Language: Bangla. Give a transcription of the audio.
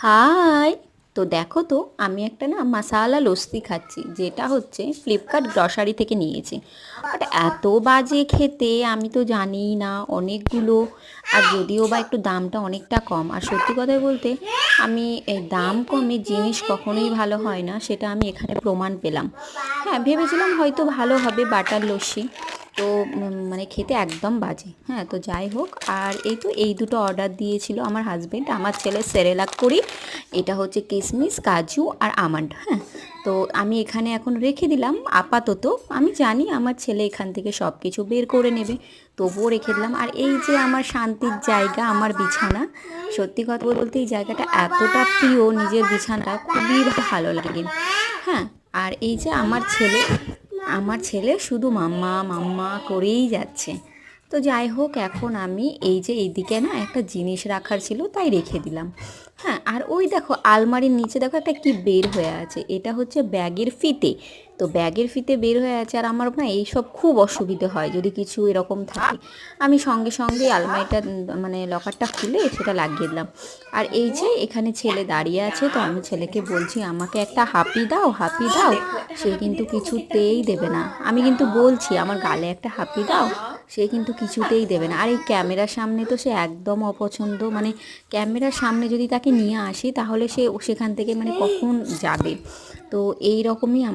হাই। তো দেখো তো আমি একটা না মশালা লস্যি খাচ্ছি, যেটা হচ্ছে ফ্লিপকার্ট গ্রসারি থেকে নিয়েছি। বাট এত বাজে খেতে, আমি তো জানিই না অনেকগুলো। আর যদিও বা একটু দামটা অনেকটা কম, আর সত্যি কথা বলতে আমি এই দাম কমে জিনিস কখনোই ভালো হয় না, সেটা আমি এখানে প্রমাণ পেলাম। হ্যাঁ, ভেবেছিলাম হয়তো ভালো হবে বাটার লস্যি, তো মানে খেতে একদম বাজে। হ্যাঁ, তো যাই হোক, আর এই তো এই দুটো অর্ডার দিয়েছিল আমার হাজবেন্ড। আমার ছেলে সেরেলাক করি, এটা হচ্ছে কিশমিশ, কাজু আর আমন্ড। হ্যাঁ, তো আমি এখানে এখন রেখে দিলাম আপাতত। আমি জানি আমার ছেলে এখান থেকে সব কিছু বের করে নেবে, তবুও রেখে দিলাম। আর এই যে আমার শান্তির জায়গা, আমার বিছানা, সত্যি কথা বলতে এই জায়গাটা এতটা প্রিয়, নিজের বিছানাটা খুবই ভালো লাগে। হ্যাঁ, আর এই যে আমার ছেলে শুধু মাম্মা মাম্মা করেই যাচ্ছে। তো যাই হোক, এখন আমি এই যে এইদিকে না একটা জিনিস রাখার ছিল, তাই রেখে দিলাম। হ্যাঁ, আর ওই দেখো আলমারির নিচে দেখো একটা কি বের হয়ে আছে, এটা হচ্ছে ব্যাগের ফিতে। তো ব্যাগের ফিতে বের হয়ে আছে, আর আমার না এইসব খুব অসুবিধে হয় যদি কিছু এরকম থাকে। আমি সঙ্গে সঙ্গে আলমারিটা মানে লকারটা খুলে সেটা লাগিয়ে দিলাম। আর এই যে এখানে ছেলে দাঁড়িয়ে আছে, তো আমি ছেলেকে বলছি আমাকে একটা হাপি দাও, হাপি দাও। সে কিন্তু কিছুতেই দেবে না। আমি কিন্তু বলছি আমার গালে একটা হাপি দাও, সে কিন্তু কিছুতেই দেবে না। আর এই ক্যামেরার সামনে তো সে একদম অপছন্দ, মানে ক্যামেরার সামনে যদি তাকে নিয়ে আসি তাহলে সে সেখান থেকে মানে কখন যাবে। তো এই রকমই আমার